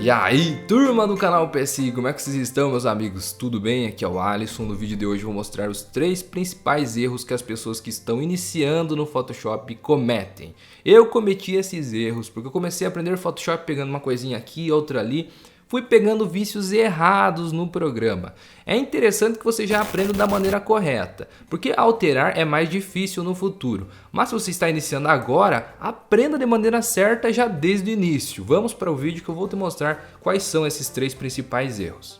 E aí, turma do canal PSI, como é que vocês estão, meus amigos? Tudo bem? Aqui é o Alisson. No vídeo de hoje eu vou mostrar os 3 principais erros que as pessoas que estão iniciando no Photoshop cometem. Eu cometi esses erros porque eu comecei a aprender Photoshop pegando uma coisinha aqui, outra ali. Fui pegando vícios errados no programa. É interessante que você já aprenda da maneira correta, porque alterar é mais difícil no futuro. Mas se você está iniciando agora, aprenda de maneira certa já desde o início. Vamos para o vídeo que eu vou te mostrar quais são esses 3 principais erros.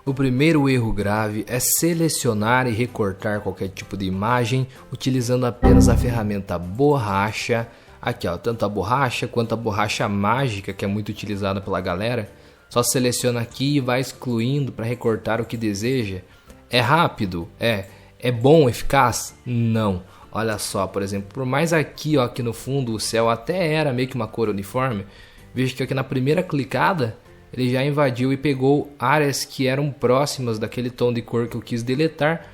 O primeiro erro grave é selecionar e recortar qualquer tipo de imagem utilizando apenas a ferramenta borracha. Aqui ó, tanto a borracha quanto a borracha mágica, que é muito utilizada pela galera. Só seleciona aqui e vai excluindo para recortar o que deseja. É rápido? É bom, eficaz? Não. Olha só, por exemplo, por mais aqui, ó, aqui no fundo o céu até era meio que uma cor uniforme, veja que aqui na primeira clicada ele já invadiu e pegou áreas que eram próximas daquele tom de cor que eu quis deletar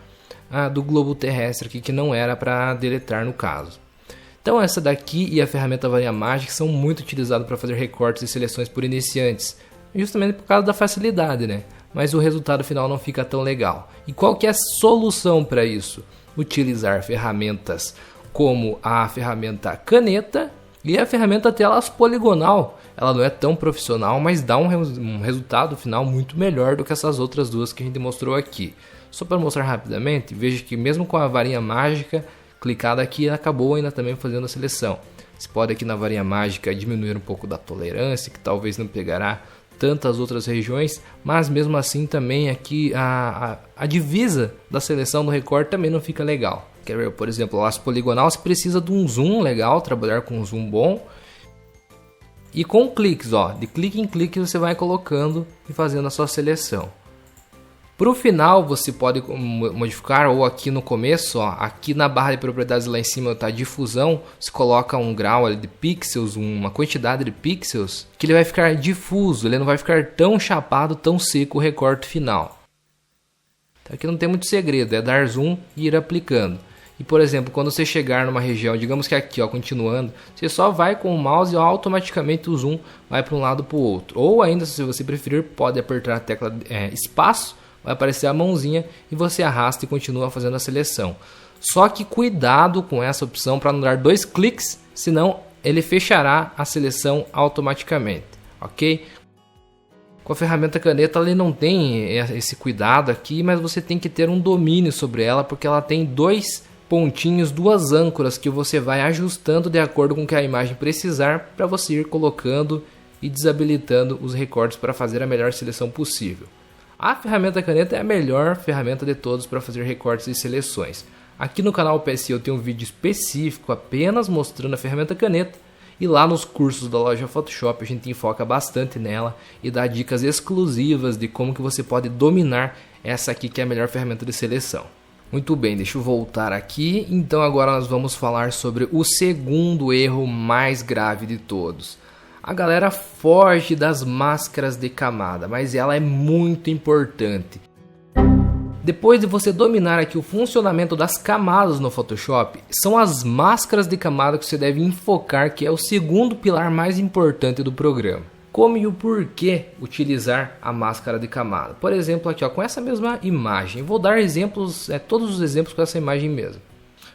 do globo terrestre aqui, que não era para deletar no caso. Então essa daqui e a ferramenta Varinha Mágica são muito utilizadas para fazer recortes e seleções por iniciantes. Justamente por causa da facilidade, né? Mas o resultado final não fica tão legal. E qual que é a solução para isso? Utilizar ferramentas como a ferramenta caneta e a ferramenta telas poligonal. Ela não é tão profissional, mas dá um resultado final muito melhor do que essas outras duas que a gente mostrou aqui. Só para mostrar rapidamente, veja que mesmo com a varinha mágica clicada aqui, ela acabou ainda também fazendo a seleção. Você pode aqui na varinha mágica diminuir um pouco da tolerância, que talvez não pegará tantas outras regiões, mas mesmo assim também aqui a divisa da seleção do recorte também não fica legal. Quer ver, por exemplo, o laço poligonal você precisa de um zoom legal, trabalhar com um zoom bom. E com cliques, ó, de clique em clique você vai colocando e fazendo a sua seleção. Para o final você pode modificar, ou aqui no começo, ó, aqui na barra de propriedades lá em cima está difusão, você coloca um grau ali de pixels, uma quantidade de pixels, que ele vai ficar difuso, ele não vai ficar tão chapado, tão seco o recorte final. Então aqui não tem muito segredo, é dar zoom e ir aplicando. E por exemplo, quando você chegar numa região, digamos que aqui, ó, continuando, você só vai com o mouse e automaticamente o zoom vai para um lado para o outro. Ou ainda, se você preferir, pode apertar a tecla espaço, vai aparecer a mãozinha e você arrasta e continua fazendo a seleção. Só que cuidado com essa opção para não dar 2 cliques, senão ele fechará a seleção automaticamente, ok? Com a ferramenta caneta ele não tem esse cuidado aqui, mas você tem que ter um domínio sobre ela, porque ela tem 2 pontinhos, 2 âncoras que você vai ajustando de acordo com o que a imagem precisar, para você ir colocando e desabilitando os recortes para fazer a melhor seleção possível. A ferramenta caneta é a melhor ferramenta de todos para fazer recortes e seleções. Aqui no canal PSI eu tenho um vídeo específico apenas mostrando a ferramenta caneta, e lá nos cursos da loja Photoshop a gente enfoca bastante nela e dá dicas exclusivas de como que você pode dominar essa aqui que é a melhor ferramenta de seleção. Muito bem, deixa eu voltar aqui. Então agora nós vamos falar sobre o segundo erro mais grave de todos. A galera foge das máscaras de camada, mas ela é muito importante. Depois de você dominar aqui o funcionamento das camadas no Photoshop, são as máscaras de camada que você deve enfocar, que é o segundo pilar mais importante do programa. Como e o porquê utilizar a máscara de camada. Por exemplo, aqui ó, com essa mesma imagem, vou dar exemplos, todos os exemplos com essa imagem mesmo.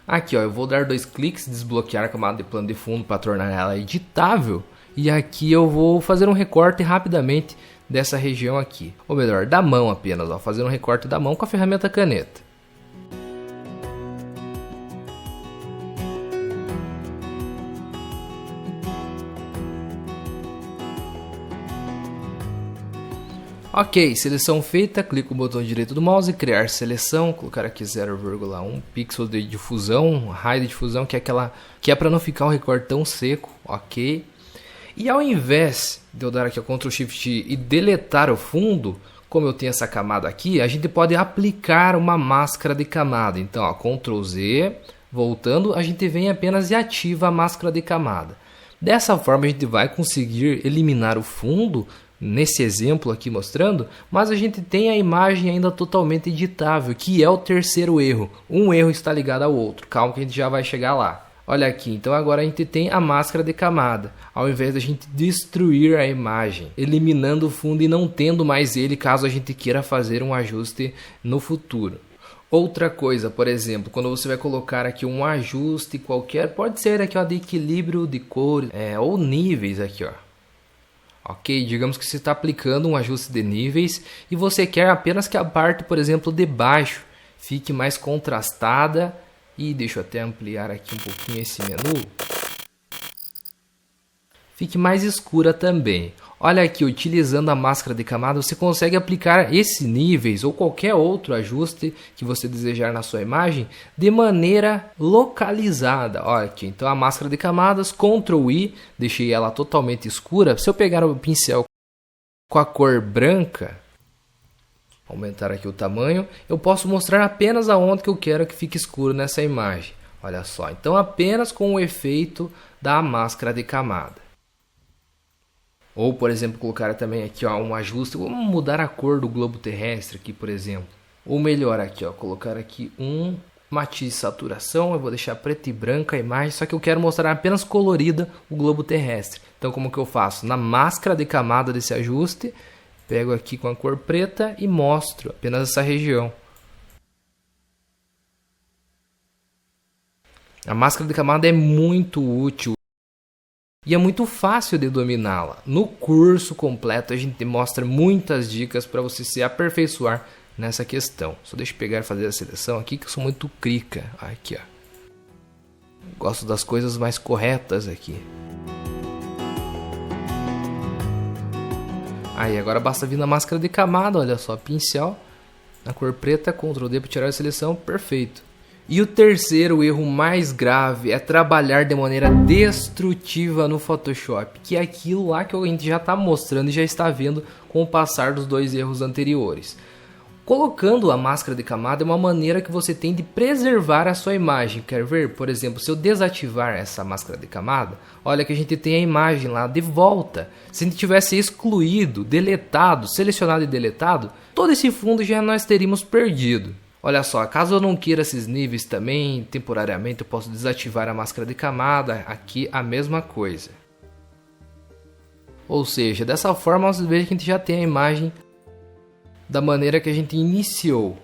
Aqui ó, eu vou dar 2 cliques, desbloquear a camada de plano de fundo para tornar ela editável. E aqui eu vou fazer um recorte rapidamente dessa região aqui. Ou melhor, da mão apenas, ó, fazer um recorte da mão com a ferramenta caneta. Ok, seleção feita, clico no botão direito do mouse, criar seleção, colocar aqui 0,1 pixel de difusão, raio de difusão, que é para não ficar o recorte tão seco, ok. E ao invés de eu dar aqui o Ctrl Shift e deletar o fundo, como eu tenho essa camada aqui, a gente pode aplicar uma máscara de camada. Então, ó, Ctrl Z, voltando, a gente vem apenas e ativa a máscara de camada. Dessa forma a gente vai conseguir eliminar o fundo, nesse exemplo aqui mostrando, mas a gente tem a imagem ainda totalmente editável, que é o terceiro erro. Um erro está ligado ao outro, calma que a gente já vai chegar lá. Olha aqui, então agora a gente tem a máscara de camada, ao invés da gente destruir a imagem, eliminando o fundo e não tendo mais ele caso a gente queira fazer um ajuste no futuro. Outra coisa, por exemplo, quando você vai colocar aqui um ajuste qualquer, pode ser aqui ó, de equilíbrio de cores ou níveis aqui, ó. Ok, digamos que você está aplicando um ajuste de níveis e você quer apenas que a parte, por exemplo, de baixo fique mais contrastada. E deixa eu até ampliar aqui um pouquinho esse menu. Fique mais escura também. Olha aqui, utilizando a máscara de camada, você consegue aplicar esses níveis ou qualquer outro ajuste que você desejar na sua imagem de maneira localizada. Olha aqui, então a máscara de camadas, Ctrl I, deixei ela totalmente escura. Se eu pegar o pincel com a cor branca, aumentar aqui o tamanho, eu posso mostrar apenas aonde que eu quero que fique escuro nessa imagem. Olha só, então apenas com o efeito da máscara de camada. Ou, por exemplo, colocar também aqui ó, um ajuste, vamos mudar a cor do globo terrestre aqui, por exemplo. Ou melhor aqui, ó, colocar aqui um matiz saturação, eu vou deixar preto e branco a imagem, só que eu quero mostrar apenas colorida o globo terrestre. Então como que eu faço? Na máscara de camada desse ajuste, pego aqui com a cor preta e mostro apenas essa região. A máscara de camada é muito útil e é muito fácil de dominá-la. No curso completo a gente mostra muitas dicas para você se aperfeiçoar nessa questão. Só deixa eu pegar e fazer a seleção aqui que eu sou muito crica. Aqui, ó. Gosto das coisas mais corretas aqui. Aí agora basta vir na máscara de camada, olha só, pincel, na cor preta, Ctrl D para tirar a seleção, perfeito. E o terceiro erro mais grave é trabalhar de maneira destrutiva no Photoshop, que é aquilo lá que a gente já está mostrando e já está vendo com o passar dos dois erros anteriores. Colocando a máscara de camada é uma maneira que você tem de preservar a sua imagem. Quer ver? Por exemplo, se eu desativar essa máscara de camada, olha que a gente tem a imagem lá de volta. Se a gente tivesse excluído, deletado, selecionado e deletado, todo esse fundo já nós teríamos perdido. Olha só, caso eu não queira esses níveis também, temporariamente eu posso desativar a máscara de camada, aqui a mesma coisa. Ou seja, dessa forma você vê que a gente já tem a imagem da maneira que a gente iniciou.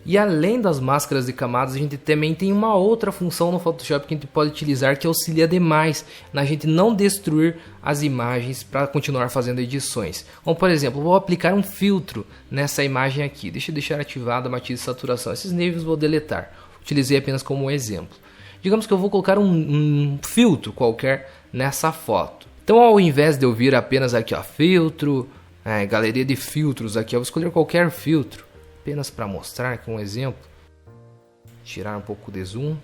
E além das máscaras de camadas, a gente também tem uma outra função no Photoshop que a gente pode utilizar que auxilia demais na gente não destruir as imagens para continuar fazendo edições. Como por exemplo, vou aplicar um filtro nessa imagem aqui. Deixa eu deixar ativada a matiz de saturação. Esses níveis vou deletar. Utilizei apenas como um exemplo. Digamos que eu vou colocar um filtro qualquer nessa foto. Então ao invés de eu vir apenas aqui ó, filtro, galeria de filtros aqui, eu vou escolher qualquer filtro, apenas para mostrar aqui um exemplo. Tirar um pouco de zoom.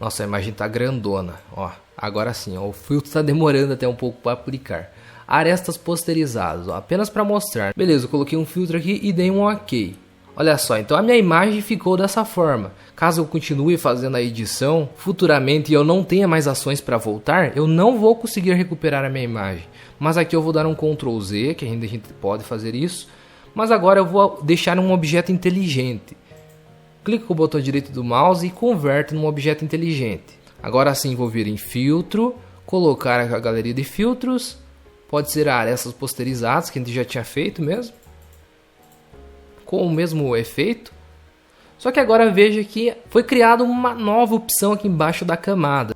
Nossa, a imagem está grandona, ó. Agora sim, ó, o filtro está demorando até um pouco para aplicar. Arestas posterizadas, ó, apenas para mostrar. Beleza, eu coloquei um filtro aqui e dei um OK. Olha só, então a minha imagem ficou dessa forma. Caso eu continue fazendo a edição, futuramente e eu não tenha mais ações para voltar, eu não vou conseguir recuperar a minha imagem. Mas aqui eu vou dar um Ctrl Z, que ainda a gente pode fazer isso. Mas agora eu vou deixar um objeto inteligente. Clique com o botão direito do mouse e converte num objeto inteligente. Agora sim vou vir em filtro, colocar a galeria de filtros. Pode ser arestas posterizadas, que a gente já tinha feito mesmo. Com o mesmo efeito. Só que agora veja que foi criada uma nova opção aqui embaixo da camada.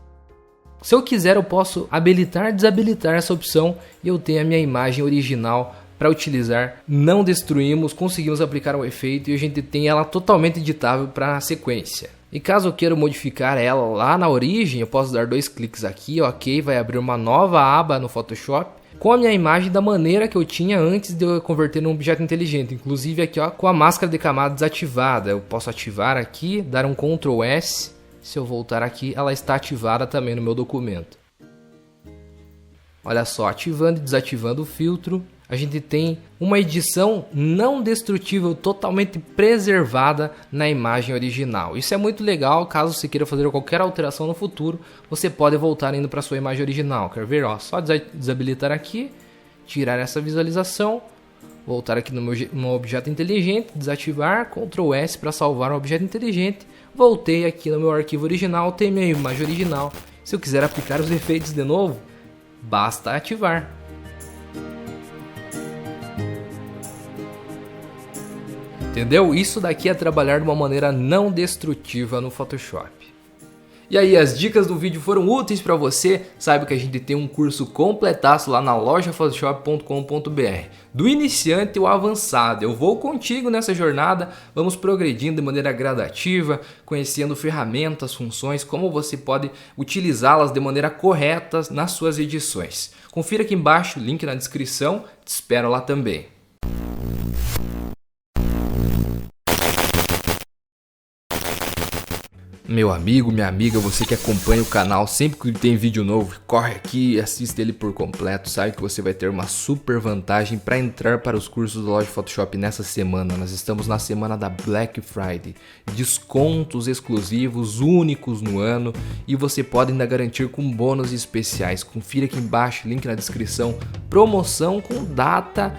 Se eu quiser eu posso habilitar, desabilitar essa opção e eu tenho a minha imagem original para utilizar. Não destruímos, conseguimos aplicar o efeito e a gente tem ela totalmente editável para a sequência. E caso eu queira modificar ela lá na origem, eu posso dar dois cliques aqui, ok, vai abrir uma nova aba no Photoshop com a minha imagem da maneira que eu tinha antes de eu converter num objeto inteligente. Inclusive aqui ó, com a máscara de camada desativada, eu posso ativar aqui, dar um Ctrl S. Se eu voltar aqui, ela está ativada também no meu documento. Olha só, ativando e desativando o filtro, a gente tem uma edição não destrutível, totalmente preservada na imagem original. Isso é muito legal, caso você queira fazer qualquer alteração no futuro, você pode voltar indo para a sua imagem original. Quer ver? Ó, só desabilitar aqui, tirar essa visualização, voltar aqui no objeto inteligente, desativar, Ctrl S para salvar o objeto inteligente, voltei aqui no meu arquivo original, tem minha imagem original. Se eu quiser aplicar os efeitos de novo, basta ativar. Entendeu? Isso daqui é trabalhar de uma maneira não destrutiva no Photoshop. E aí, as dicas do vídeo foram úteis para você? Saiba que a gente tem um curso completaço lá na loja photoshop.com.br, do iniciante ao avançado. Eu vou contigo nessa jornada, vamos progredindo de maneira gradativa, conhecendo ferramentas, funções, como você pode utilizá-las de maneira correta nas suas edições. Confira aqui embaixo, link na descrição, te espero lá também. Meu amigo, minha amiga, você que acompanha o canal, sempre que tem vídeo novo, corre aqui e assista ele por completo. Sabe que você vai ter uma super vantagem para entrar para os cursos da loja Photoshop nessa semana. Nós estamos na semana da Black Friday, descontos exclusivos, únicos no ano, e você pode ainda garantir com bônus especiais. Confira aqui embaixo, link na descrição, promoção com data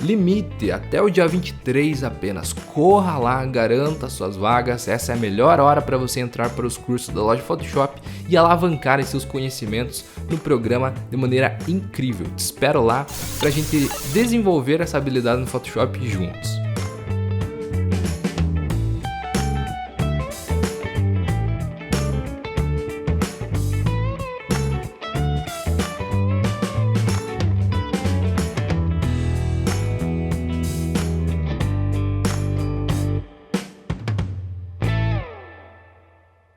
limite, até o dia 23 apenas. Corra lá, garanta suas vagas, essa é a melhor hora para você entrar para os cursos da loja Photoshop e alavancar seus conhecimentos no programa de maneira incrível. Te espero lá para a gente desenvolver essa habilidade no Photoshop juntos.